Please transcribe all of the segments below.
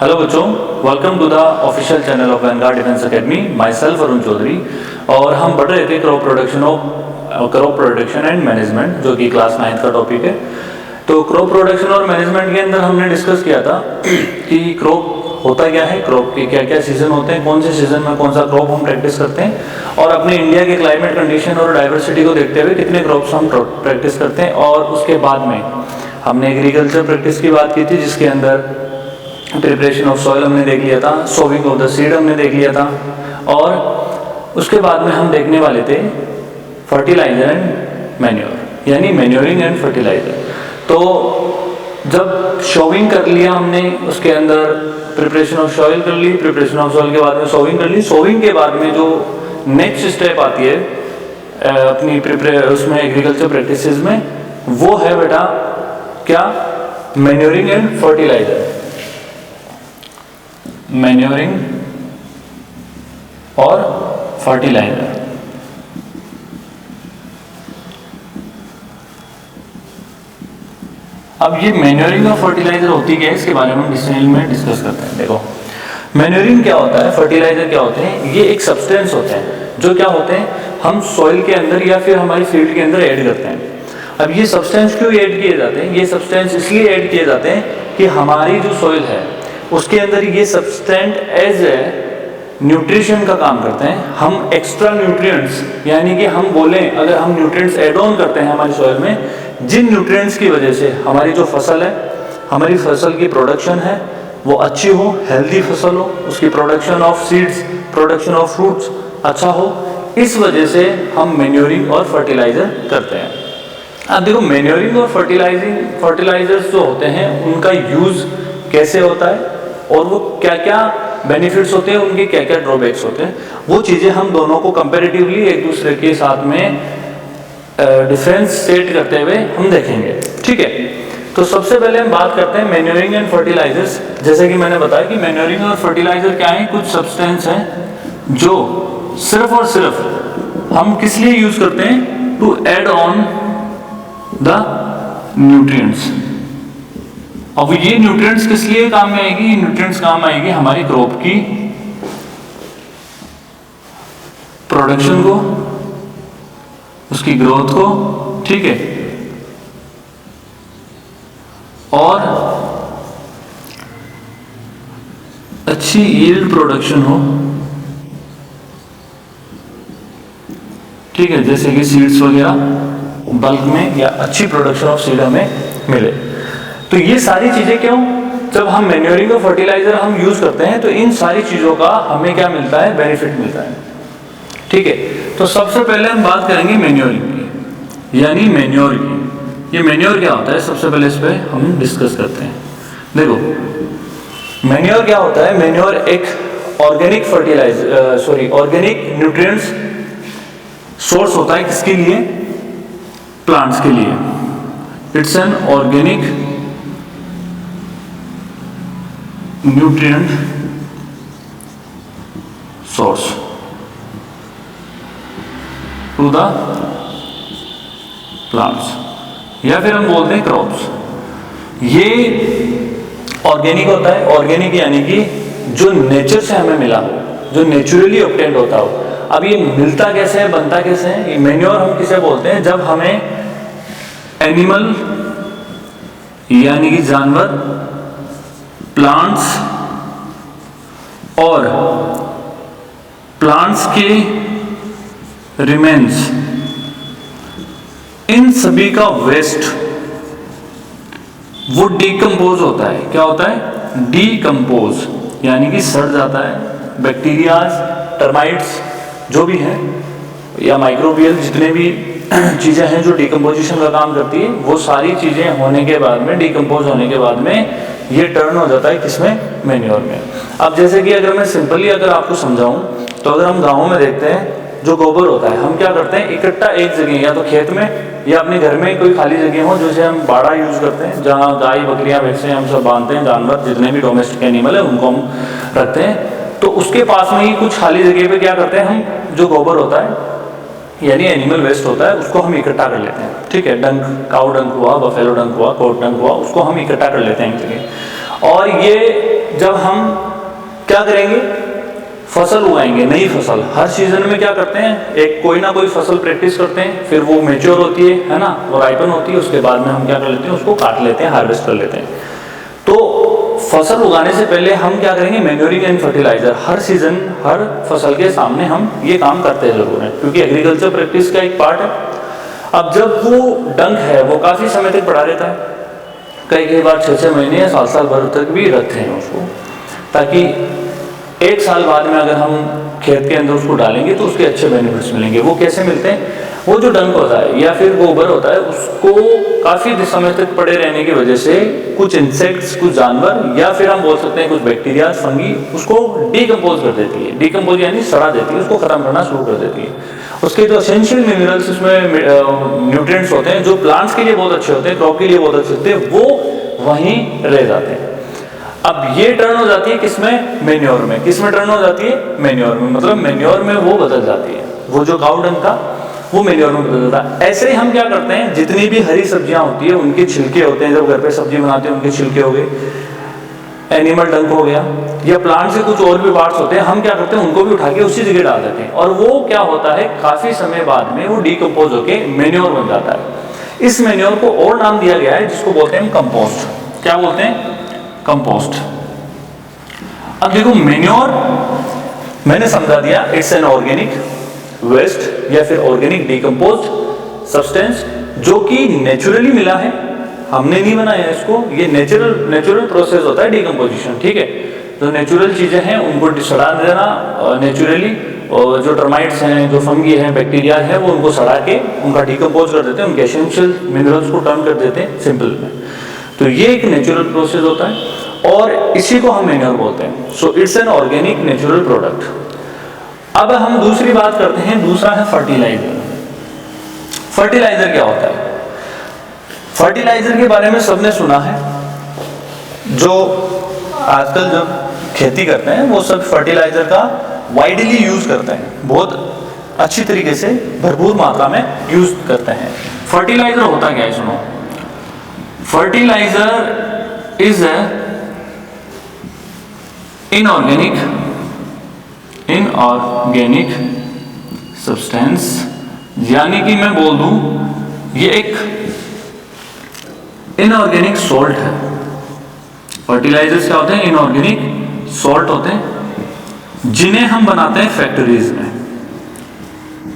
Hello बच्चों, welcome to the official channel of Vanguard defence academy. Myself Arun Chaudhary. और हम पढ़ रहे थे क्रॉप प्रोडक्शन एंड मैनेजमेंट, जो कि क्लास 9th का टॉपिक है। तो क्रॉप प्रोडक्शन और मैनेजमेंट के अंदर हमने डिस्कस किया था कि क्रॉप होता क्या है, क्रॉप के क्या क्या सीजन होते हैं, कौन से सीजन में कौन सा क्रॉप हम प्रैक्टिस करते हैं, और अपने इंडिया के क्लाइमेट कंडीशन और डाइवर्सिटी को देखते हुए कितने क्रॉप्स हम प्रैक्टिस करते हैं। और उसके बाद में हमने एग्रीकल्चर प्रैक्टिस की बात की थी, जिसके अंदर प्रिपरेशन ऑफ सॉइल हमने देख लिया था, सोविंग ऑफ द सीड हमने देख लिया था, और उसके बाद में हम देखने वाले थे फर्टिलाइजर एंड मैन्योर, यानी मैन्योरिंग एंड फर्टिलाइजर। तो जब शोविंग कर लिया हमने, उसके अंदर प्रिपरेशन ऑफ सॉइल कर ली, प्रिपरेशन ऑफ सॉइल के बाद में सोविंग कर ली। सोविंग के बाद में जो नेक्स्ट स्टेप आती है अपनी उसमें एग्रीकल्चर प्रैक्टिसेस में, वो है बेटा क्या, मैन्योरिंग एंड फर्टिलाइजर। मैन्योरिंग और फर्टिलाइजर। अब ये मैन्योरिंग और फर्टिलाइजर होती क्या है, इसके बारे में हम डिटेल में डिस्कस करते हैं। देखो, मैन्योरिंग क्या होता है, फर्टिलाइजर क्या होते हैं। ये एक सब्सटेंस होते हैं जो क्या होते हैं, हम सॉइल के अंदर या फिर हमारी फील्ड के अंदर ऐड करते हैं। अब ये सब्सटेंस क्यों ऐड किए जाते हैं, ये सब्सटेंस इसलिए ऐड किए जाते हैं कि हमारी जो सॉइल है उसके अंदर ये सब्सटेंट एज ए न्यूट्रिशन का काम करते हैं। हम एक्स्ट्रा न्यूट्रिएंट्स, यानी कि हम बोलें अगर हम न्यूट्रिएंट्स ऐड ऑन करते हैं हमारी सॉइल में, जिन न्यूट्रिएंट्स की वजह से हमारी जो फसल है, हमारी फसल की प्रोडक्शन है वो अच्छी हो, हेल्दी फसल हो, उसकी production of seeds, production of fruits अच्छा हो, इस वजह से हम मैन्योरिंग और फर्टिलाइजर करते हैं। अब देखो, मैन्योरिंग और फर्टिलाइजर्स जो होते हैं उनका यूज कैसे होता है और वो क्या क्या बेनिफिट्स होते हैं, उनके क्या क्या ड्रॉबैक्स होते हैं, वो चीज़ें हम दोनों को कंपैरेटिवली एक दूसरे के साथ में डिफरेंस सेट करते हुए हम देखेंगे। ठीक है, तो सबसे पहले हम बात करते हैं मैन्योरिंग एंड फर्टिलाइजर्स। जैसे कि मैंने बताया कि मैन्योरिंग और फर्टिलाइजर क्या है, कुछ सब्सटेंस हैं जो सिर्फ और सिर्फ हम किस लिए यूज करते हैं, to add on the nutrients. अब ये न्यूट्रिएंट्स किस लिए काम में आएगी, ये न्यूट्रिएंट्स काम आएगी हमारी क्रॉप की प्रोडक्शन को, उसकी ग्रोथ को, ठीक है, और अच्छी यील्ड प्रोडक्शन हो, ठीक है, जैसे कि सीड्स वगैरह बल्क में या अच्छी प्रोडक्शन ऑफ सीड हमें मिले। तो ये सारी चीजें क्यों, जब हम मैन्योरिंग और फर्टिलाइजर हम यूज करते हैं तो इन सारी चीजों का हमें क्या मिलता है, बेनिफिट मिलता है। ठीक है, तो सबसे पहले हम बात करेंगे मैन्योरिंग की, यानी मैन्योर की। ये मैन्योर क्या होता है, सबसे पहले इस पर हम डिस्कस करते हैं। देखो, मैन्योर क्या होता है, मैन्योर एक ऑर्गेनिक ऑर्गेनिक न्यूट्रिएंट्स सोर्स होता है, किसके लिए, प्लांट्स के लिए। It's an organic nutrient source to the plants, या फिर हम बोलते हैं क्रॉप्स। ये ऑर्गेनिक होता है, ऑर्गेनिक यानी कि जो नेचर से हमें मिला, जो नेचुरली ऑब्टेन्ड होता हो। अब ये मिलता कैसे है, बनता कैसे है, ये मैन्योर हम किसे बोलते हैं, जब हमें एनिमल यानी कि जानवर, प्लांट्स और प्लांट्स के रिमेन्स, इन सभी का वेस्ट वो डीकंपोज होता है। क्या होता है, डीकंपोज, यानी कि सड़ जाता है। बैक्टीरियाज, टर्माइट्स जो भी हैं, या माइक्रोबियल जितने भी चीजें हैं जो डीकंपोजिशन का काम करती है, वो सारी चीजें होने के बाद में, डीकंपोज होने के बाद में ये टर्न हो जाता है किसमें, मैन्योर में। अब जैसे कि अगर मैं सिंपली अगर आपको समझाऊं, तो अगर हम गाँव में देखते हैं जो गोबर होता है, हम क्या करते हैं, इकट्ठा एक जगह, या तो खेत में या अपने घर में कोई खाली जगह हो, जैसे हम बाड़ा यूज करते हैं, जहाँ गाय बकरियां भैंसें हम सब बांधते हैं, जानवर जितने भी डोमेस्टिक एनिमल है उनको हम रखते हैं। तो उसके पास में ही कुछ खाली जगह पे क्या करते हैं हम, जो गोबर होता है यानी एनिमल वेस्ट होता है, उसको हम इकट्ठा कर लेते हैं। ठीक है, डंक, काउ डंक हुआ, बफेलो डंक हुआ, कोट डंक हुआ, उसको हम इकट्ठा कर लेते हैं एक जगह। और ये जब हम क्या करेंगे, फसल उगाएंगे, नई फसल। हर सीजन में क्या करते हैं, एक कोई ना कोई फसल प्रैक्टिस करते हैं, फिर वो मैच्योर होती है ना, वो राइपन होती है, उसके बाद में हम क्या कर लेते हैं, उसको काट लेते हैं, हार्वेस्ट कर लेते हैं। तो फसल उगाने से पहले हम क्या करेंगे, मैन्योरिंग एंड फर्टिलाइजर हर सीजन, हर फसल के सामने हम ये काम करते जरूर हैं, क्योंकि एग्रीकल्चर प्रैक्टिस का एक पार्ट है। अब जब वो डंक है वो काफ़ी समय तक पड़ा रहता है, कई बार 6-6 महीने या साल भर तक भी रखते हैं उसको, ताकि एक साल बाद में अगर हम खेत के अंदर उसको डालेंगे तो उसके अच्छे बेनिफिट्स मिलेंगे। वो कैसे मिलते हैं, वो जो डंक होता है या फिर गोबर होता है, उसको काफ़ी समय तक पड़े रहने की वजह से कुछ इंसेक्ट्स, कुछ जानवर, या फिर हम बोल सकते हैं कुछ बैक्टीरिया, फंगी उसको डीकम्पोज कर देती है। डीकम्पोज यानी सड़ा देती है, उसको खत्म करना शुरू कर देती है। उसके जो एसेंशियल मिनरल्स, उसमें न्यूट्रिएंट्स होते हैं जो प्लांट्स के लिए बहुत अच्छे होते हैं, क्रॉप के लिए बहुत अच्छे होते हैं, वो वहीं रह जाते हैं। अब ये टर्न हो जाती है किसमें, मेन्योर में। किसमें टर्न हो जाती है, मेन्योर में, मतलब मेन्योर में वो बदल जाती है, वो जो काउ डंक था वो मेन्योर में बदल जाता है। ऐसे ही हम क्या करते हैं, जितनी भी हरी सब्जियां होती है उनके छिलके होते हैं, जब घर पे सब्जी बनाते हैं उनके छिलके हो गए, एनिमल डंक हो गया, या प्लांट से कुछ और भी पार्ट्स होते हैं, हम क्या करते हैं उनको भी उठा के उसी जगह डाल देते हैं, और वो क्या होता है काफी समय बाद में वो डीकम्पोज होके मेन्योर बन जाता है। इस मेन्योर को और नाम दिया गया है जिसको बोलते हैं कंपोस्ट। क्या बोलते हैं, कंपोस्ट। अब देखो मेन्योर मैंने समझा दिया, इट्स एन ऑर्गेनिक वेस्ट या फिर ऑर्गेनिक डीकम्पोज्ड सब्सटेंस जो कि नेचुरली मिला है, हमने नहीं बनाया इसको, ये नेचुरल प्रोसेस होता है डीकम्पोजिशन, ठीक है। जो नेचुरल चीजें हैं उनको सड़ा देना नेचुरली, और जो टर्माइट्स हैं, जो फंगी हैं, बैक्टीरिया हैं, वो उनको सड़ा के उनका डीकम्पोज कर देते हैं, उनके एसेंशियल मिनरल्स को टर्न कर देते हैं सिंपल में। तो ये एक नेचुरल प्रोसेस होता है और इसी को हम मेन्योर बोलते हैं। So it's an organic natural product. अब हम दूसरी बात करते हैं, दूसरा है फर्टिलाइजर। फर्टिलाइजर क्या होता है, फर्टिलाइजर के बारे में सबने सुना है, जो आजकल जब खेती करते हैं वो सब फर्टिलाइजर का वाइडली यूज करते हैं, बहुत अच्छी तरीके से भरपूर मात्रा में यूज करते हैं। फर्टिलाइजर होता क्या है, सुनो। फर्टिलाइजर इज इनऑर्गेनिक सब्सटेंस, यानी कि मैं बोल दूं ये एक इनऑर्गेनिक सॉल्ट है। फर्टिलाइजर्स क्या होते हैं, इनऑर्गेनिक सॉल्ट होते हैं जिन्हें हम बनाते हैं फैक्ट्रीज में,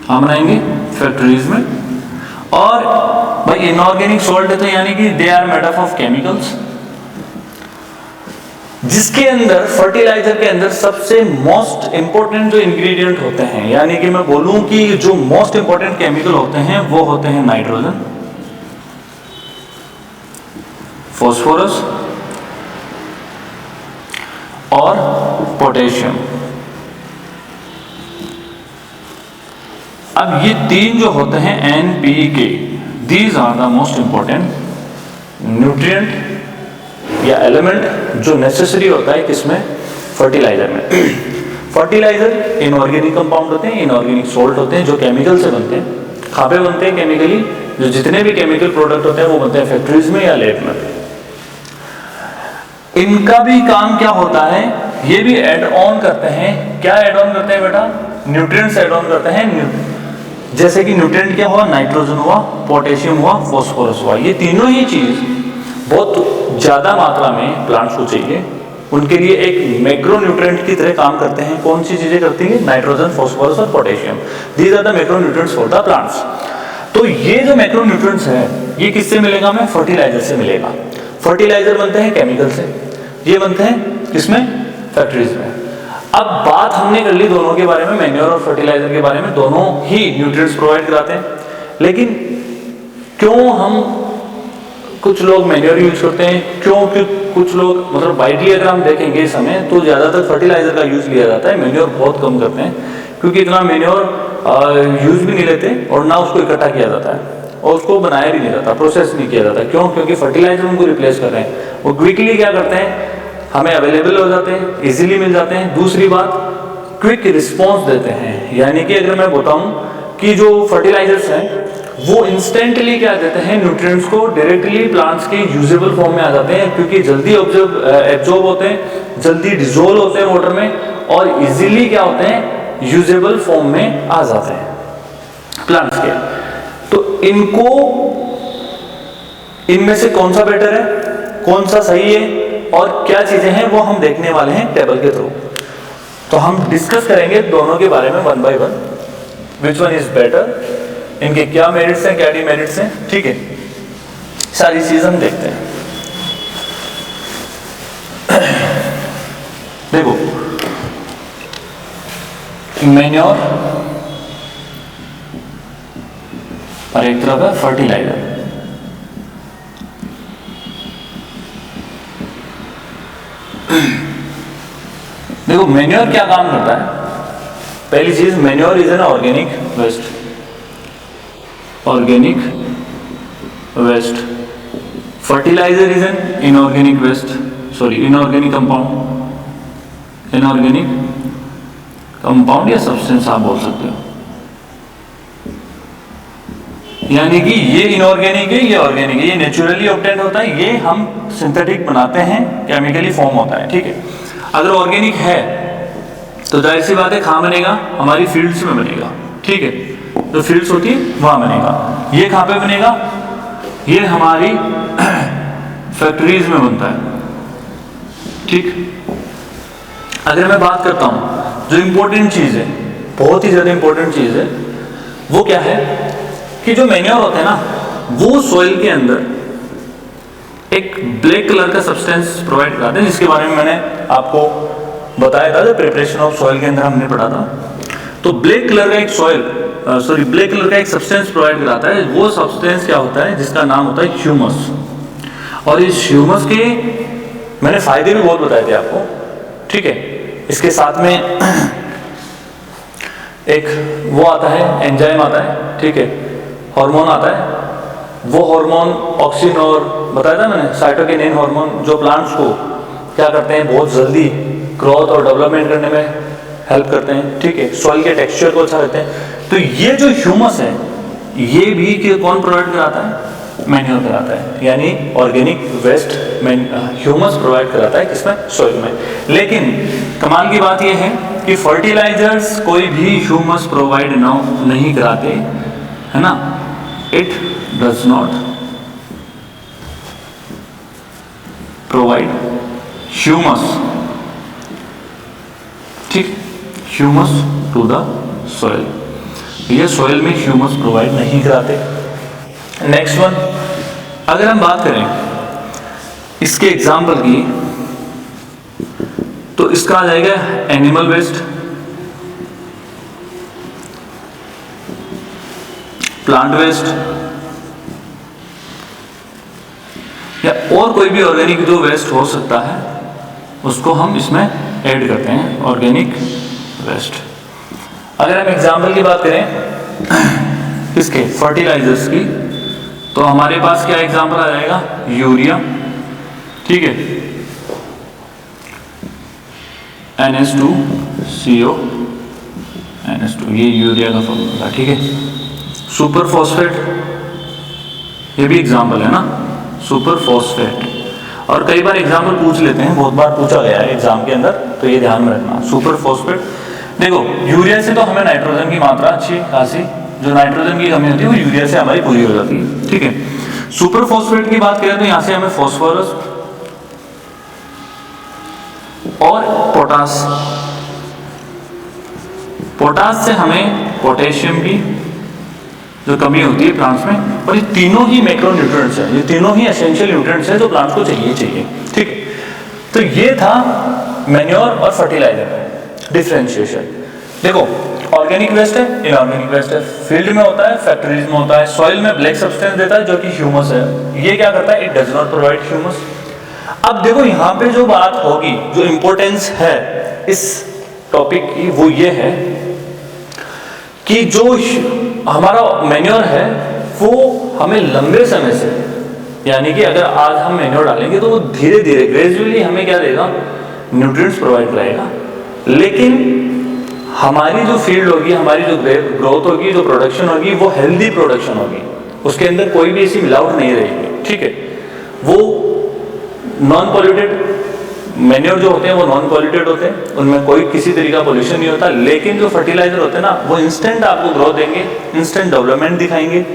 हम बनाएंगे फैक्ट्रीज में। और भाई इनऑर्गेनिक सॉल्ट है तो यानी कि they are made up of chemicals, जिसके अंदर फर्टिलाइजर के अंदर सबसे मोस्ट इंपॉर्टेंट जो इंग्रेडिएंट होते हैं, यानी कि मैं बोलूं कि जो मोस्ट इंपॉर्टेंट केमिकल होते हैं वो होते हैं नाइट्रोजन, फास्फोरस और पोटेशियम। अब ये तीन जो होते हैं NPK, these are the most important nutrient या एलिमेंट जो नेसेसरी होता है किसमें, फर्टिलाइजर में। फर्टिलाइजर इनऑर्गेनिक कंपाउंड होते हैं, इनऑर्गेनिक सॉल्ट होते हैं जो केमिकल से बनते हैं, खापे बनते हैं केमिकली, जो जितने भी केमिकल प्रोडक्ट होते हैं वो बनते हैं फैक्ट्रीज में या लैब में। इनका भी काम क्या होता है, ये भी एड ऑन करते हैं। क्या एड ऑन करते हैं बेटा, न्यूट्रिएंट्स एड ऑन करते हैं। जैसे कि न्यूट्रिएंट क्या हुआ, नाइट्रोजन हुआ, पोटेशियम हुआ, फास्फोरस हुआ। ये तीनों ही चीज बहुत ज्यादा मात्रा में प्लांट्स को चाहिए, उनके लिए एक मैक्रो न्यूट्रिएंट की तरह काम करते हैं। कौन सी चीजें करती हैं, नाइट्रोजन, फास्फोरस और potassium, these are the macro nutrients for the plants. तो ये जो मैक्रो न्यूट्रिएंट्स है ये किससे मिलेगा, हमें फर्टिलाइजर से मिलेगा। फर्टिलाइजर बनते हैं केमिकल से, ये बनते हैं किसमें, फैक्ट्रीज में। अब बात हमने कर ली दोनों के बारे में, मैन्योर और फर्टिलाइजर के बारे में, दोनों ही न्यूट्रिएंट्स प्रोवाइड कराते हैं। लेकिन क्यों हम कुछ लोग मैन्योर यूज करते हैं, क्योंकि कुछ लोग, मतलब वाइडली अगर हम देखेंगे इस समय तो ज्यादातर फर्टिलाइजर का यूज लिया जाता है, मैन्योर बहुत कम करते हैं, क्योंकि इतना मैन्योर यूज भी नहीं लेते और ना उसको इकट्ठा किया जाता है और उसको बनाया भी नहीं जाता, प्रोसेस नहीं किया जाता। क्यों, क्योंकि फर्टिलाइजर उनको रिप्लेस कर रहे हैं। वो क्विकली क्या करते हैं, हमें अवेलेबल हो जाते हैं, इजीली मिल जाते हैं। दूसरी बात, क्विक रिस्पॉन्स देते हैं, यानी कि अगर मैं बताऊं कि जो फर्टिलाइजर्स हैं वो इंस्टेंटली क्या देते हैं, न्यूट्रिएंट्स को डायरेक्टली प्लांट्स के यूजेबल फॉर्म में आ जाते हैं, क्योंकि जल्दी एब्जॉर्ब होते हैं, जल्दी डिसोल्व होते हैं वाटर में, और इजीली क्या होते हैं, यूजेबल फॉर्म में आ जाते हैं प्लांट्स के। तो इनको, इनमें से कौन सा बेटर है, कौन सा सही है, और क्या चीजें हैं वो हम देखने वाले हैं टेबल के थ्रू। तो हम डिस्कस करेंगे दोनों के बारे में one by one, which one is better, इनके क्या मेरिट्स हैं, क्या डिमेरिट्स हैं, ठीक है, सारी चीज हम देखते हैं। देखो, मैन्योर और एक तरफ है फर्टिलाइजर। देखो मैन्योर क्या काम करता है, पहली चीज, manure is an organic waste, organic waste. Fertiliser is an inorganic waste, sorry inorganic compound, inorganic compound या सब्सटेंस आप बोल सकते हो। यानी कि ये इनऑर्गेनिक है, ये ऑर्गेनिक है, ये नेचुरली ऑब्टेन्ड होता है, ये हम सिंथेटिक बनाते हैं, केमिकली फॉर्म होता है, ठीक है। अगर ऑर्गेनिक है तो जाहिर सी बात है कहाँ बनेगा, हमारी फील्ड्स में बनेगा, ठीक है, जो फील्ड्स होती है वहां बनेगा। ये कहाँ पे बनेगा, ये हमारी फैक्ट्रीज में बनता है, ठीक। अगर मैं बात करता हूं, जो इंपॉर्टेंट चीज है, बहुत ही ज्यादा इंपॉर्टेंट चीज है, वो क्या है कि जो मैन्योर होते हैं ना, वो सॉइल के अंदर एक ब्लैक कलर का सब्सटेंस प्रोवाइड कराते हैं, जिसके बारे में मैंने आपको बताया था, जब प्रिपरेशन ऑफ सॉइल के अंदर हमने पढ़ा था। तो ब्लैक कलर का एक ब्लैक कलर का एक सब्सटेंस प्रोवाइड कराता है। वो सब्सटेंस क्या होता है, जिसका नाम होता है ह्यूमस। और इस ह्यूमस के मैंने फायदे भी बहुत बताए थे आपको, ठीक है। इसके साथ में एक वो आता है, एंजाइम आता है, ठीक है, हार्मोन आता है। वो हार्मोन ऑक्सिन और बताया था मैंने, साइटोकिनिन हार्मोन, जो प्लांट्स को क्या करते हैं, बहुत जल्दी ग्रोथ और डेवलपमेंट करने में हेल्प करते हैं, ठीक है, सॉइल के टेक्सचर को अच्छा करते हैं। तो ये जो ह्यूमस है, ये भी कौन प्रोवाइड कराता है, मैन्योर कराता है, यानी ऑर्गेनिक वेस्ट ह्यूमस प्रोवाइड कराता है, किसमें, सॉइल में। लेकिन कमाल की बात यह है कि फर्टिलाइजर्स कोई भी ह्यूमस प्रोवाइड नहीं कराते, है ना, it does not provide humus, ठीक, ह्यूमस टू द सॉइल। ये सॉइल में ह्यूमस प्रोवाइड नहीं कराते। नेक्स्ट वन, अगर हम बात करें इसके एग्जाम्पल की, तो इसका आ जाएगा एनिमल वेस्ट, प्लांट वेस्ट, या और कोई भी ऑर्गेनिक जो वेस्ट हो सकता है, उसको हम इसमें ऐड करते हैं, ऑर्गेनिक वेस्ट। अगर हम एग्जाम्पल की बात करें इसके फर्टिलाइजर्स की, तो हमारे पास क्या एग्जाम्पल आ जाएगा, यूरिया, ठीक है, NH2CO, NH2, ये यूरिया का फॉर्मूला, ठीक है। सुपर फॉस्फेट, ये भी एग्जाम्पल है ना, सुपर फॉस्फेट। और कई बार एग्जाम्पल पूछ लेते हैं, बहुत बार पूछा गया है एग्जाम के अंदर, तो ये ध्यान में रखना। सुपर फॉस्फेट, देखो यूरिया से तो हमें नाइट्रोजन की मात्रा अच्छी खासी, जो नाइट्रोजन की कमी होती है वो यूरिया से हमारी पूरी हो जाती है, ठीक है। सुपर फॉस्फेट की बात करें तो यहां से हमें फॉस्फोरस और पोटास, पोटास से हमें पोटेशियम की जो कमी होती है प्लांट्स में, और ये तीनों ही मैक्रो न्यूट्रिएंट्स हैं, ये तीनों ही एसेंशियल न्यूट्रिएंट्स हैं जो प्लांट्स को चाहिए, ठीक है। तो ये था मैन्योर और फर्टिलाइजर डिफरेंशिएशन। देखो ऑर्गेनिक वेस्ट है, इनऑर्गेनिक वेस्ट है, फील्ड में होता है, फैक्ट्रीज में होता है, सॉइल में ब्लैक सब्सटेंस देता है जो कि ह्यूमस है। ये क्या करता है, it does not provide humus. अब देखो यहाँ पे जो बात होगी, जो इंपॉर्टेंस है इस टॉपिक की, वो ये है कि जो हमारा मैन्योर है वो हमें लंबे समय से, यानी कि अगर आज हम मैन्योर डालेंगे तो वो धीरे धीरे ग्रेजुअली हमें क्या देगा, न्यूट्रिएंट्स प्रोवाइड कराएगा। लेकिन हमारी जो फील्ड होगी, हमारी जो ग्रोथ होगी, जो प्रोडक्शन होगी, वो हेल्दी प्रोडक्शन होगी। उसके अंदर कोई भी ऐसी मिलावट नहीं रहेगी, ठीक है। वो नॉन पॉल्यूटेड मैन्योर जो होते हैं वो नॉन पॉल्यूटेड होते हैं, उनमें कोई किसी तरीका पॉल्यूशन नहीं होता। लेकिन जो फर्टिलाइजर होते हैं ना, वो इंस्टेंट आपको ग्रोथ देंगे, इंस्टेंट डेवलपमेंट दिखाएंगे,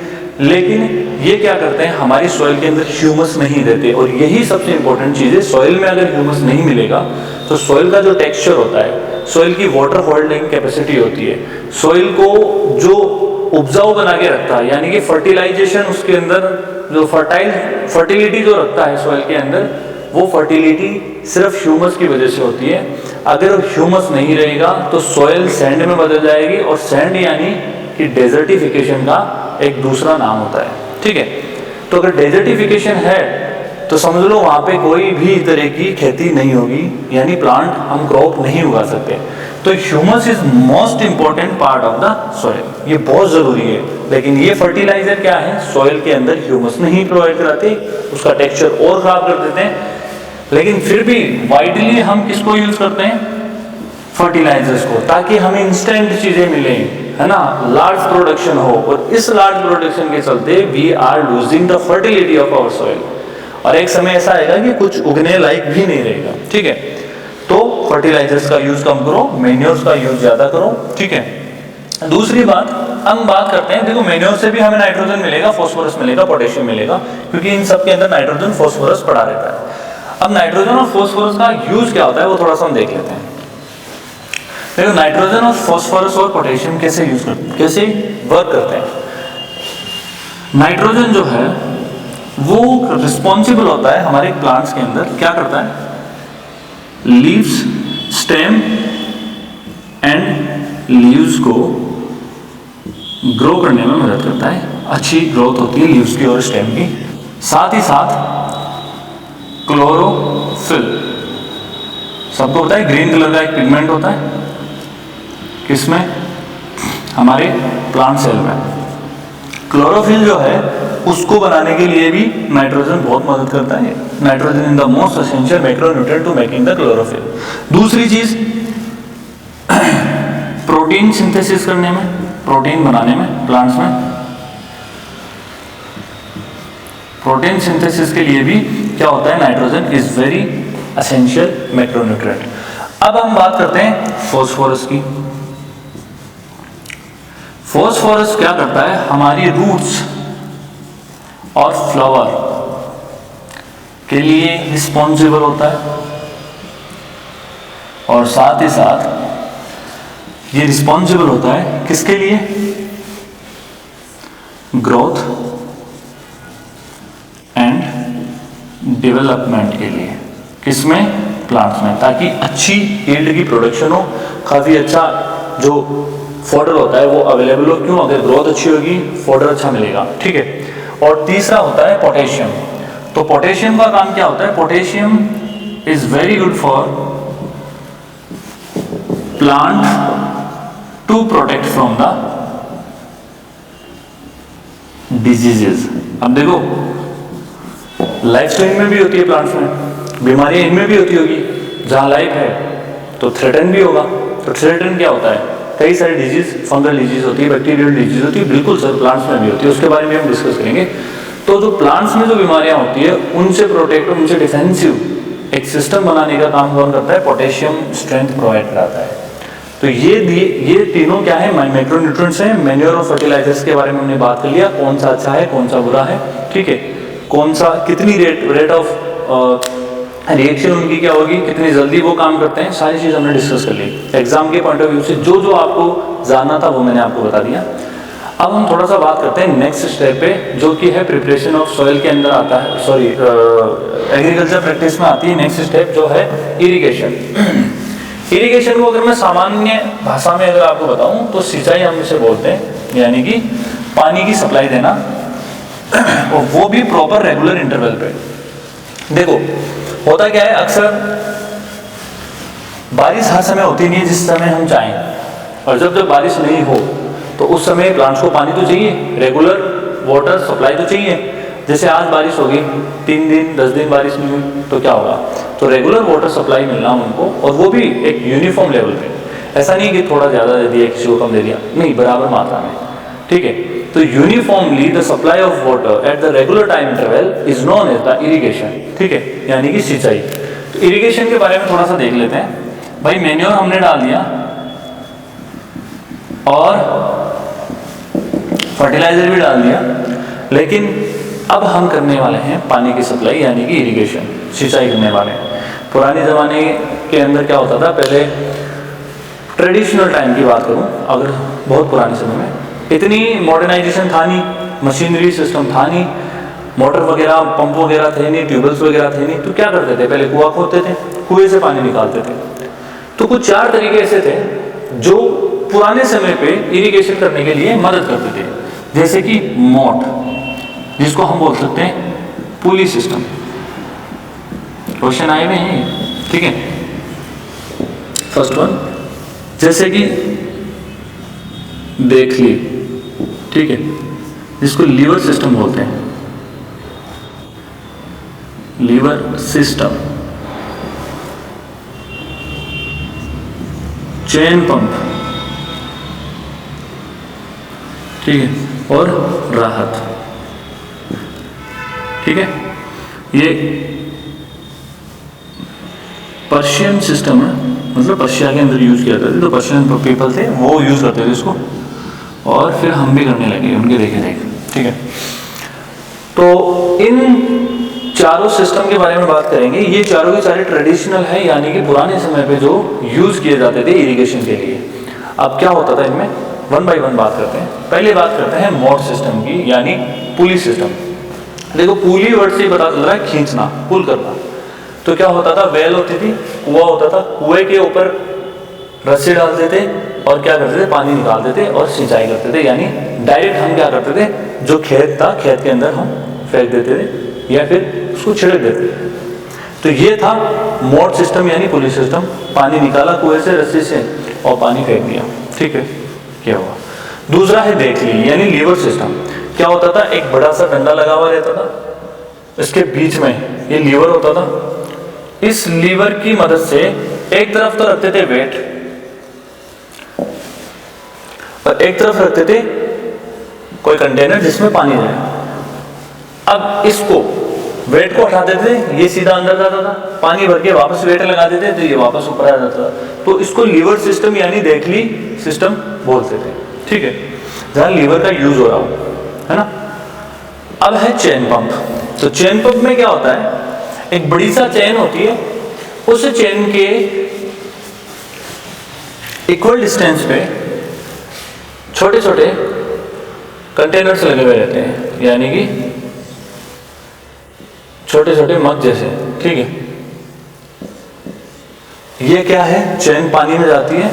लेकिन ये क्या करते हैं, हमारी सॉइल के अंदर ह्यूमस नहीं देते। और यही सबसे इंपॉर्टेंट चीज़ है, सॉइल में अगर ह्यूमस नहीं मिलेगा तो सॉइल का जो टेक्सचर होता है, सॉइल की वाटर होल्डिंग कैपेसिटी होती है, सॉइल को जो उपजाऊ बना के रखता है, यानी कि फर्टिलाइजेशन उसके अंदर जो फर्टिलिटी जो रखता है सॉइल के अंदर, वो फर्टिलिटी सिर्फ ह्यूमस की वजह से होती है। अगर ह्यूमस नहीं रहेगा तो सॉइल सैंड में बदल जाएगी, और सैंड यानी कि डेजर्टिफिकेशन का एक दूसरा नाम होता है, ठीक है। तो अगर डेजर्टिफिकेशन है तो समझ लो वहाँ पे कोई भी तरह की खेती नहीं होगी, यानी प्लांट हम क्रॉप नहीं उगा सकते। तो humus is most important part of the soil, ये बहुत जरूरी है। लेकिन ये फर्टिलाइजर क्या है, सॉइल के अंदर ह्यूमस नहीं प्रोवाइड कराते, उसका टेक्सचर और खराब कर देते हैं। लेकिन फिर भी वाइडली हम किसको यूज करते हैं, फर्टिलाइजर्स को, ताकि हमें इंस्टेंट चीजें मिले, है ना, लार्ज प्रोडक्शन हो। और इस लार्ज प्रोडक्शन के चलते we are losing the fertility of our soil, और एक समय ऐसा आएगा कि कुछ उगने लायक भी नहीं रहेगा, ठीक है। तो फर्टिलाइजर्स का यूज कम करो, मैन्योर्स का यूज ज्यादा करो, ठीक है। दूसरी बात हम बात करते हैं, देखो मैन्योर से भी हमें नाइट्रोजन मिलेगा, फास्फोरस मिलेगा, पोटेशियम मिलेगा, क्योंकि इन सब के अंदर नाइट्रोजन फास्फोरस पड़ा रहता है। अब नाइट्रोजन और फास्फोरस का यूज क्या होता है वो थोड़ा सा हम देख लेते हैं। देखो नाइट्रोजन और फास्फोरस और पोटेशियम कैसे यूज करते हैं, कैसे वर्क करते हैं। नाइट्रोजन जो है वो रिस्पॉन्सिबल होता है हमारे प्लांट्स के अंदर, क्या करता है, लीव्स, स्टेम एंड लीव्स को ग्रो करने में मदद करता है, अच्छी ग्रोथ होती है लीव्स की और स्टेम की। साथ ही साथ क्लोरोफिल, सबको पता है ग्रीन कलर का एक पिगमेंट होता है, किसमें, हमारे प्लांट सेल में। क्लोरोफिल जो है उसको बनाने के लिए भी नाइट्रोजन बहुत मदद करता है। Nitrogen in the most essential macronutrient to making the chlorophyll. दूसरी चीज प्रोटीन सिंथेसिस करने में, प्रोटीन बनाने में प्लांट्स में, प्रोटीन सिंथेसिस के लिए भी क्या होता है, nitrogen is very essential macronutrient. अब हम बात करते हैं फास्फोरस की। फास्फोरस क्या करता है, हमारी रूट्स और फ्लावर के लिए रिस्पॉन्सिबल होता है, और साथ ही साथ ये रिस्पॉन्सिबल होता है किसके लिए, ग्रोथ एंड डेवलपमेंट के लिए, किसमें, प्लांट्स में, ताकि अच्छी यील्ड की प्रोडक्शन हो, काफी अच्छा जो फॉडर होता है वो अवेलेबल हो। क्यों, अगर ग्रोथ अच्छी होगी फॉडर अच्छा मिलेगा, ठीक है। और तीसरा होता है पोटेशियम। तो पोटेशियम का काम क्या होता है, potassium is very good for plant to protect from the diseases. अब देखो लाइफ तो इनमें भी होती है, प्लांट्स में बीमारियां इनमें भी होती होगी, जहां लाइफ है तो थ्रेटन भी होगा। तो थ्रेटन क्या होता है, कई सारी डिजीज, फंगल डिजीज होती है, बैक्टीरियल डिजीज होती है, बिल्कुल सर प्लांट्स में भी होती है, उसके बारे में हम डिस्कस करेंगे। तो जो प्लांट्स में जो बीमारियां होती है उनसे प्रोटेक्ट, उनसे डिफेंसिव एक सिस्टम बनाने का काम कौन करता है, पोटेशियम स्ट्रेंथ प्रोवाइड कराता है। तो ये तीनों क्या है, मैक्रोन्यूट्रिएंट्स हैं। मैन्योर और फर्टिलाइजर्स के बारे में हमने बात कर लिया, कौन सा अच्छा है कौन सा बुरा है, ठीक है, कौन सा कितनी रेट ऑफ रिएक्शन उनकी क्या होगी, कितनी जल्दी वो काम करते हैं, सारी चीज हमने डिस्कस कर ली। एग्जाम के पॉइंट ऑफ व्यू से जो जो आपको जानना था वो मैंने आपको बता दिया। अब हम थोड़ा सा बात करते हैं नेक्स्ट स्टेप पे, जो कि है प्रिपरेशन ऑफ सॉइल के अंदर आता है, सॉरी एग्रीकल्चर प्रैक्टिस में आती है नेक्स्ट स्टेप जो है इरिगेशन। इरिगेशन को अगर मैं सामान्य भाषा में अगर आपको बताऊं तो सिंचाई हम इसे बोलते हैं, यानी कि पानी की सप्लाई देना, और वो भी प्रॉपर रेगुलर इंटरवल पे। देखो होता क्या है, अक्सर बारिश हर समय होती नहीं है जिस समय हम चाहें, और जब बारिश नहीं हो तो उस समय प्लांट्स को पानी तो चाहिए, रेगुलर वाटर सप्लाई तो चाहिए। जैसे आज बारिश होगी, 3 दिन 10 दिन बारिश नहीं हुई तो क्या होगा, तो रेगुलर वाटर सप्लाई मिलना उनको, और वो भी एक यूनिफॉर्म लेवल पे। ऐसा नहीं कि थोड़ा ज़्यादा दे दिया किसी को कम दे दिया, नहीं, बराबर मात्रा में, ठीक है। तो uniformly the supply of water at the regular time interval is known as the irrigation, ठीक है, यानी कि सिंचाई। तो इरिगेशन के बारे में थोड़ा सा देख लेते हैं। भाई मैन्योर हमने डाल दिया और फर्टिलाइजर भी डाल दिया, लेकिन अब हम करने वाले हैं पानी की सप्लाई यानी कि इरिगेशन, सिंचाई करने वाले हैं। पुराने ज़माने के अंदर क्या होता था, पहले ट्रेडिशनल टाइम की बात करूं, अगर बहुत पुराने समय में इतनी मॉडर्नाइजेशन था नहीं, मशीनरी सिस्टम था नहीं, मोटर वगैरह पंप वगैरह थे नहीं, ट्यूबवेल्स वगैरह थे नहीं, तो क्या करते थे, पहले कुआं खोदते थे, कुएं से पानी निकालते थे। तो कुछ 4 तरीके ऐसे थे जो पुराने समय पे इरिगेशन करने के लिए मदद करते थे, जैसे कि मोट, जिसको हम बोल सकते हैं पुली सिस्टम। क्वेश्चन आए हुए हैं, ठीक है। फर्स्ट वन जैसे कि देख ली, ठीक है, जिसको लीवर सिस्टम बोलते हैं, लीवर सिस्टम, चेन पंप, ठीक है, और राहत, ठीक है। ये पर्शियन सिस्टम है, मतलब पर्शिया के अंदर यूज किया जाता था, तो पर्शियन पीपल थे वो यूज करते थे इसको, और फिर हम भी करने लगे उनके देखे देखे, ठीक है। तो इन चारों सिस्टम के बारे में बात करेंगे। ये चारों के चारे ट्रेडिशनल है, यानी कि पुराने समय पे जो यूज किए जाते थे इरिगेशन के लिए। अब क्या होता था इनमें, वन बाय वन बात करते हैं। पहले बात करते हैं मोट सिस्टम की, यानी पुली सिस्टम। देखो पुली वर्ड से पता चल रहा है खींचना, पुल करना। तो क्या होता था, वेल होती थी, कुआं होता था, कुएं के ऊपर रस्सी डालते थे और क्या करते थे, पानी निकालते थे और सिंचाई करते थे। यानी डायरेक्ट हम क्या करते थे, जो खेत था खेत के अंदर हम फेंक देते थे या फिर उसको छिड़क देते थे। तो ये था मोट सिस्टम यानी पुली सिस्टम। पानी निकाला कुएं से, रस्सी से, और पानी फेंक दिया, ठीक है, क्या हुआ। दूसरा है देख ली यानी लीवर सिस्टम। क्या होता था, एक बड़ा सा डंडा लगा हुआ रहता था, इसके बीच में ये लीवर होता था। इस लीवर की मदद से एक तरफ तो रखते थे वेट और एक तरफ रखते थे कोई कंटेनर जिसमें पानी जाए। अब इसको वेट को हटा देते थे, ये सीधा अंदर जाता था, पानी भर के वापस वेट लगा देते तो ये वापस ऊपर आ जाता था। तो इसको लीवर सिस्टम यानी देख ली सिस्टम बोलते थे, ठीक है, जहां लीवर का यूज हो रहा हो, है ना। अब है चेन पंप। तो चेन पंप में क्या होता है, एक बड़ी सा चेन होती है, उस चेन के इक्वल डिस्टेंस पे छोटे छोटे कंटेनर्स लगे हुए रहते हैं, यानी कि छोटे छोटे मग जैसे, ठीक है। ये क्या है, चेन पानी में जाती है,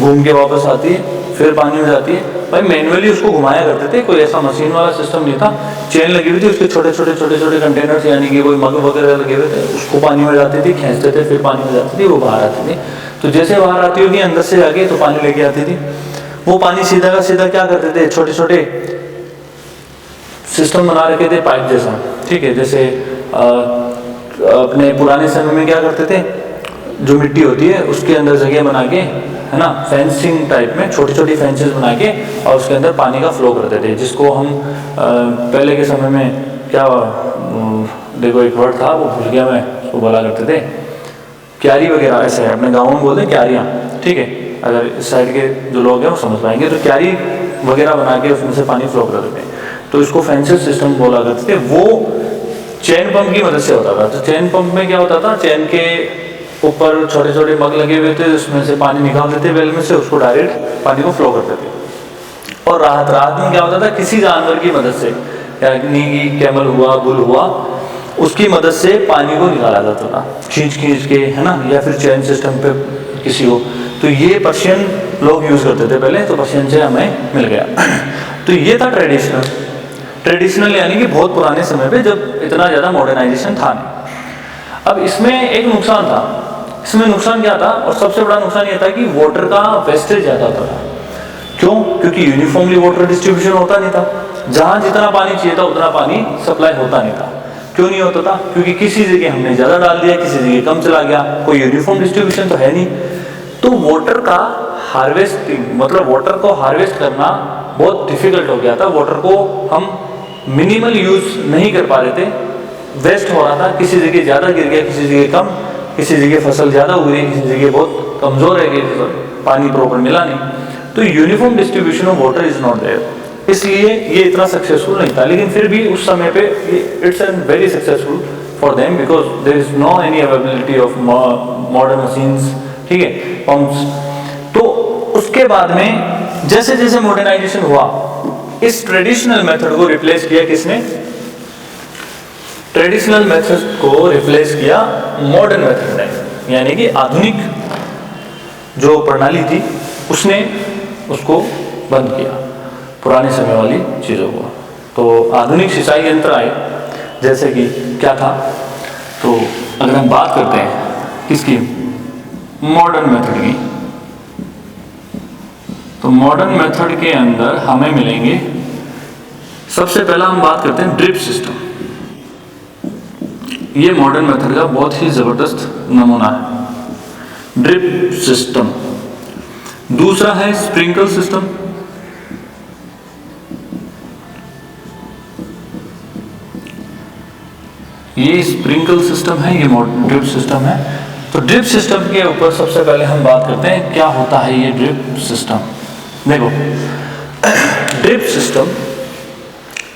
घूम के वापस आती है, फिर पानी में जाती है। भाई मैनुअली उसको घुमाया करते थे, कोई ऐसा मशीन वाला सिस्टम नहीं था। चेन लगी हुई थी, उसके छोटे छोटे कंटेनर्स यानी कि कोई मग वगैरह लगे हुए थे, उसको पानी में जाती थी, खींचते थे, फिर पानी में जाती थी, वो बाहर आती थी। तो जैसे बाहर आती होगी अंदर से जाके तो पानी लेके आती थी। वो पानी सीधा का सीधा क्या करते थे, छोटे छोटे सिस्टम बना रखे थे पाइप जैसा, ठीक है। जैसे अपने पुराने समय में क्या करते थे, जो मिट्टी होती है उसके अंदर जगह बना के, है ना, फेंसिंग टाइप में छोटी छोटी फेंसेस बना के और उसके अंदर पानी का फ्लो करते थे, जिसको हम पहले के समय में क्या देखो एक वर्ड था वो भूल गया मैं, उसको बोला करते थे क्यारी वगैरह, ऐसे है अपने गाँव में बोलते हैं क्यारियाँ, ठीक है। अगर इस साइड के जो लोग हैं वो समझ पाएंगे। तो क्यारी वगैरह बना के उसमें से पानी फ्लो करते थे, तो इसको फेंसेस सिस्टम बोला करते थे। वो चेन पंप की मदद से होता था। तो चेन पंप में क्या होता था, चेन के ऊपर छोटे छोटे मग लगे हुए थे, उसमें से पानी निकालते थे वेल में से, उसको डायरेक्ट पानी को फ्लो करते थे। और राहत में क्या होता था, किसी जानवर की मदद से, यानी कि कैमल हुआ, बुल हुआ, उसकी मदद से पानी को निकाला जाता था खींच के, है ना, या फिर चेन सिस्टम पे किसी को। तो ये पर्शियन लोग यूज करते थे पहले, तो पर्शियन से हमें मिल गया। तो ये था ट्रेडिशनल यानी कि बहुत पुराने समय पे जब इतना ज़्यादा मॉडर्नाइजेशन था नहीं। अब इसमें एक नुकसान था। इसमें नुकसान क्या था, और सबसे बड़ा नुकसान ये था कि वाटर का वेस्टेज ज़्यादा होता था। क्यों? क्योंकि यूनिफॉर्मली वाटर डिस्ट्रीब्यूशन होता नहीं था। जहाँ जितना पानी चाहिए था उतना पानी सप्लाई होता नहीं था। क्यों नहीं होता था? क्योंकि किसी जगह हमने ज़्यादा डाल दिया, किसी जगह कम चला गया, कोई यूनिफॉर्म डिस्ट्रीब्यूशन तो है नहीं। तो वाटर का हार्वेस्टिंग, मतलब वाटर को हार्वेस्ट करना बहुत डिफिकल्ट हो गया था। वाटर को हम मिनिमल यूज नहीं कर पा रहे थे, वेस्ट हो रहा था, किसी जगह ज़्यादा गिर गया, किसी जगह कम, किसी जगह फसल ज़्यादा उग रही, किसी जगह बहुत कमज़ोर रह गई, पानी प्रॉपर मिला नहीं। तो uniform distribution of water is not there, इसलिए ये इतना सक्सेसफुल नहीं था। लेकिन फिर भी उस समय पे it's an very successful for them because there is no any availability of modern machines, ठीक है, पंप्स। तो उसके बाद में जैसे जैसे मॉडर्नाइजेशन हुआ, इस ट्रेडिशनल मेथड को रिप्लेस किया किसने? ट्रेडिशनल मेथड को रिप्लेस किया मॉडर्न मेथड ने, यानी कि आधुनिक जो प्रणाली थी उसने उसको बंद किया, पुराने समय वाली चीज़ों को। तो आधुनिक सिंचाई यंत्र आए, जैसे कि क्या था, तो अगर हम बात करते हैं किसकी, मॉडर्न मेथड की, तो मॉडर्न मेथड के अंदर हमें मिलेंगे, सबसे पहला हम बात करते हैं ड्रिप सिस्टम। ये मॉडर्न मेथड का बहुत ही जबरदस्त नमूना है, ड्रिप सिस्टम। दूसरा है स्प्रिंकल सिस्टम, ये स्प्रिंकल सिस्टम है, ये ड्रिप सिस्टम है। तो ड्रिप सिस्टम के ऊपर सबसे पहले हम बात करते हैं क्या होता है ये ड्रिप सिस्टम। देखो ड्रिप सिस्टम,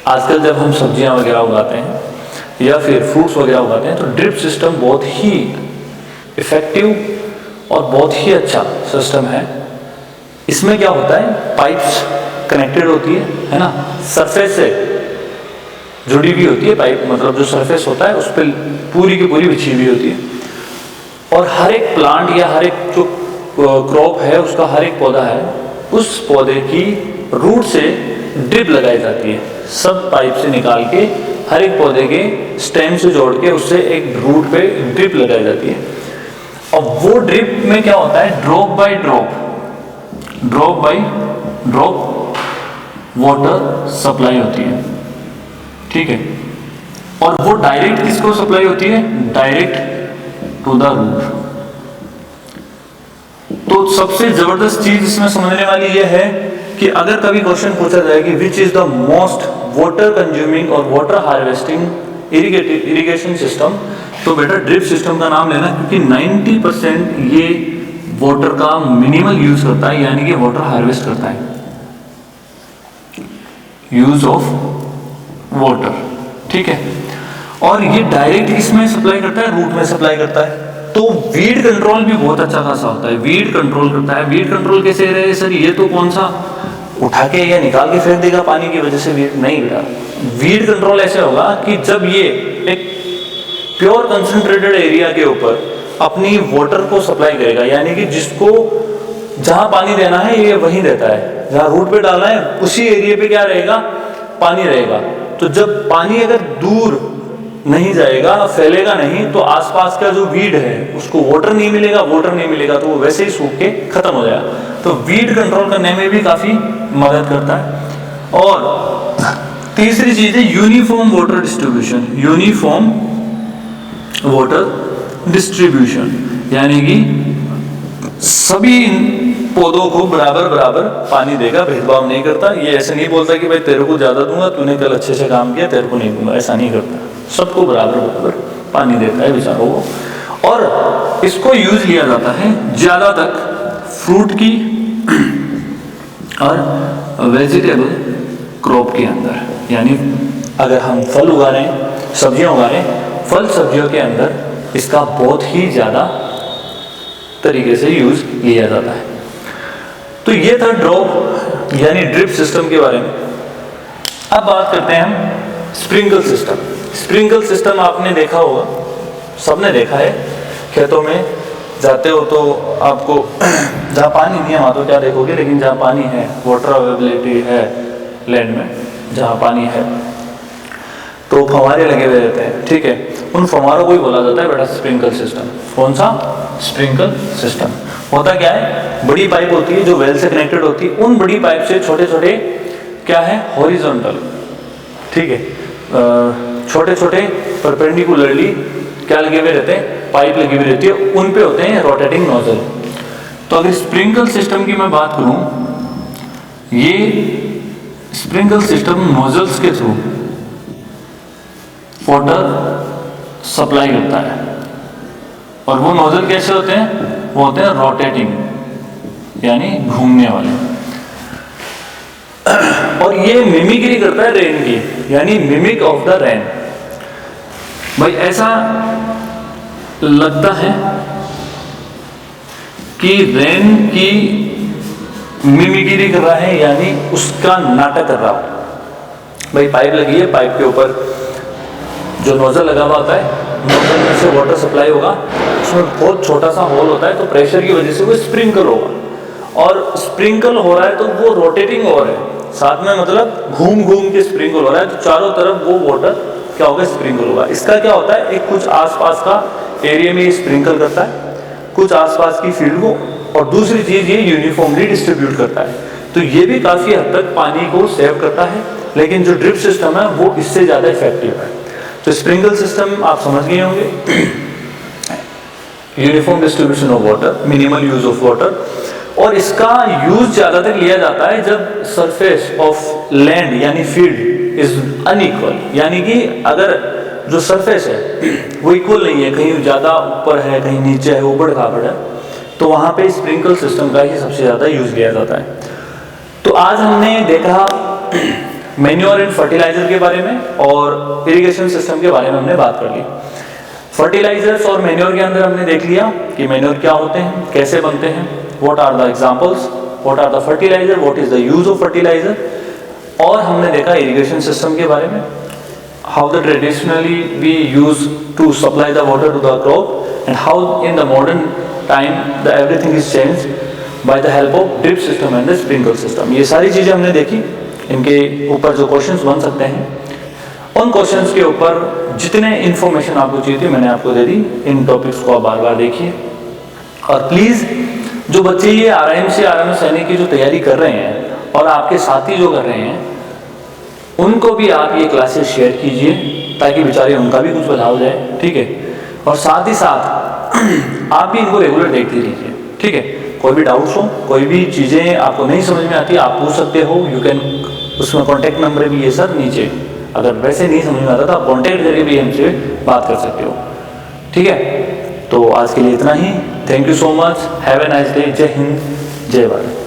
आजकल जब हम सब्जियां वगैरह उगाते हैं या फिर फ्रूट्स वगैरह उगाते हैं, तो ड्रिप सिस्टम बहुत ही इफेक्टिव और बहुत ही अच्छा सिस्टम है। इसमें क्या होता है, पाइप्स कनेक्टेड होती है ना, सरफेस से जुड़ी हुई होती है पाइप, मतलब जो सरफेस होता है उस पर पूरी की पूरी बिछी हुई होती है, और हर एक प्लांट या हर एक जो क्रॉप है उसका हर एक पौधा है, उस पौधे की रूट से ड्रिप लगाई जाती है, सब पाइप से निकाल के हर एक पौधे के स्टेम से जोड़ के उससे एक रूट पे ड्रिप लगाई जाती है। और वो ड्रिप में क्या होता है, drop by drop water supply होती है, ठीक है। और वो डायरेक्ट किसको सप्लाई होती है, डायरेक्ट टू द रूट। तो सबसे जबरदस्त चीज इसमें समझने वाली ये है कि अगर कभी क्वेश्चन पूछा जाए कि which is the most water consuming और वाटर हार्वेस्टिंग इरिगेशन सिस्टम, तो बेटा ड्रिप सिस्टम का नाम लेना, क्योंकि 90% ये वाटर का मिनिमल यूज करता है, यानी कि वाटर हार्वेस्ट करता है, यूज ऑफ वाटर, ठीक है। और ये डायरेक्ट इसमें सप्लाई करता है, रूट में सप्लाई करता है। तो वीड कंट्रोल भी बहुत अच्छा खासा होता है, वीड कंट्रोल करता है। वीड कंट्रोल कैसे रहे सर, ये तो कौन सा उठा के या निकाल के फेंक देगा पानी की वजह से वीड, नहीं बेटा। वीड कंट्रोल ऐसे होगा कि जब ये एक प्योर कंसंट्रेटेड एरिया के ऊपर अपनी वाटर को सप्लाई करेगा, यानी कि जिसको जहां पानी देना है ये वहीं देता है, जहां रूट पे डालना है उसी एरिया पे क्या रहेगा, पानी रहेगा। तो जब पानी अगर दूर नहीं जाएगा, फैलेगा नहीं, तो आसपास का जो वीड है उसको वाटर नहीं मिलेगा, तो वो वैसे ही सूख के खत्म हो जाएगा। तो वीड कंट्रोल करने में भी काफी मदद करता है। और तीसरी चीज है uniform water distribution, uniform water distribution, यानी कि सभी पौधों को बराबर बराबर पानी देगा, भेदभाव नहीं करता। ये ऐसे नहीं बोलता कि भाई तेरे को ज्यादा दूंगा, तूने कल अच्छे से काम किया, तेरे को नहीं दूंगा, ऐसा नहीं करता। सबको बराबर बराबर पानी देता है बेचारों को। और इसको यूज लिया जाता है ज्यादातर फ्रूट की और वेजिटेबल क्रॉप के अंदर, यानी अगर हम फल उगा रहे हैं, सब्जियां उगा रहे हैं, फल सब्जियों के अंदर इसका बहुत ही ज्यादा तरीके से यूज लिया जाता है। तो ये था ड्रॉप यानी ड्रिप सिस्टम के बारे में। अब बात करते हैं हम स्प्रिंकल सिस्टम। स्प्रिंकल सिस्टम आपने देखा होगा, सबने देखा है, खेतों में जाते हो तो आपको जहाँ पानी नहीं है वहाँ तो क्या देखोगे, लेकिन जहाँ पानी है, वाटर अवेलेबिलिटी है लैंड में, जहाँ पानी है तो फव्वारे लगे हुए रहते हैं, ठीक है। उन फव्वारों को ही बोला जाता है बेटा स्प्रिंकल सिस्टम। कौन सा? Sprinkle system. होता क्या है, बड़ी पाइप होती है जो वेल से कनेक्टेड होती है, उन बड़ी पाइप से छोटे छोटे क्या है, हॉरिजॉन्टल, ठीक है, छोटे छोटे परपेंडिकुलरली क्या लगे हुए रहते हैं, पाइप लगी हुई रहती है, उन पे होते हैं रोटेटिंग नोजल। तो तो अगर स्प्रिंकल सिस्टम की मैं बात करूं, ये स्प्रिंकल सिस्टम नोजल्स के थ्रू वाटर सप्लाई करता है, और वो नोजल कैसे होते हैं? वो होते हैं रोटेटिंग यानी घूमने वाले, और ये मिमिक्री करता है रेन की, यानी मिमिक ऑफ द रेन। भाई ऐसा लगता है कि रेन की मिमिक्री कर रहा है, यानी उसका नाटक कर रहा है। भाई पाइप लगी है, पाइप के ऊपर जो नोजल लगा हुआ होता है, नोजल में से वाटर सप्लाई होगा, उसमें बहुत छोटा सा होल होता है, तो प्रेशर की वजह से वो स्प्रिंकल होगा, और स्प्रिंकल हो रहा है तो वो रोटेटिंग हो रहा है, साथ में मतलब घूम घूम के स्प्रिंकल हो रहा है, तो चारों तरफ वो वाटर क्या होगा? स्प्रिंकल होगा। इसका क्या होता है? एक कुछ आसपास का एरिया में स्प्रिंकल करता है, कुछ आसपास की फील्ड को, और दूसरी चीज ये यूनिफॉर्मली डिस्ट्रीब्यूट करता है। तो ये भी काफी हद तक पानी को सेव करता है, लेकिन जो ड्रिप सिस्टम है वो इससे ज्यादा इफेक्टिव है। तो स्प्रिंकल सिस्टम आप समझ गए होंगे, uniform distribution of water, minimal use of water, और इसका यूज ज्यादातर लिया जाता है जब सरफेस ऑफ लैंड यानी फील्ड इज अनइक्वल, यानी कि अगर जो सरफेस है वो इक्वल नहीं है, कहीं ज्यादा ऊपर है, कहीं नीचे है, ऊबड़ खाबड़ है, तो वहां पे स्प्रिंकल सिस्टम का ही सबसे ज्यादा यूज लिया जाता है। तो आज हमने देखा मैन्योर एंड फर्टिलाइजर के बारे में, और इरिगेशन सिस्टम के बारे में हमने बात कर ली। फर्टिलाइजर्स और मैन्योर के अंदर हमने देख लिया कि मैन्योर क्या होते हैं, कैसे बनते हैं, what are the examples, what are the fertiliser, what is the use of fertiliser, और हमने देखा इरिगेशन सिस्टम के बारे में, how the traditionally we used to supply the water to the crop, and how in the modern time the everything is changed by the help of drip system and the sprinkle system। ये सारी चीजें हमने देखी। इनके ऊपर जो questions बन सकते हैं, उन क्वेश्चंस के ऊपर जितने इंफॉर्मेशन आपको चाहिए थी मैंने आपको दे दी। इन टॉपिक्स को आप बार बार देखिए, और प्लीज जो बच्चे ये RIMC RMS सैनिक की जो तैयारी कर रहे हैं, और आपके साथी जो कर रहे हैं, उनको भी आप ये क्लासेस शेयर कीजिए, ताकि बेचारे उनका भी कुछ भला हो जाए, ठीक है। और साथ ही साथ आप भी इनको रेगुलर देखते रहिए, ठीक है। कोई भी डाउट्स हो, कोई भी चीज़ें आपको नहीं समझ में आती, आप पूछ सकते हो। यू कैन, उसमें कॉन्टैक्ट नंबर भी है सर नीचे, अगर वैसे नहीं समझ में आता तो आप कॉन्टैक्ट करके भी हमसे बात कर सकते हो, ठीक है। तो आज के लिए इतना ही। Thank you so much, have a nice day. जय हिंद, जय भारत।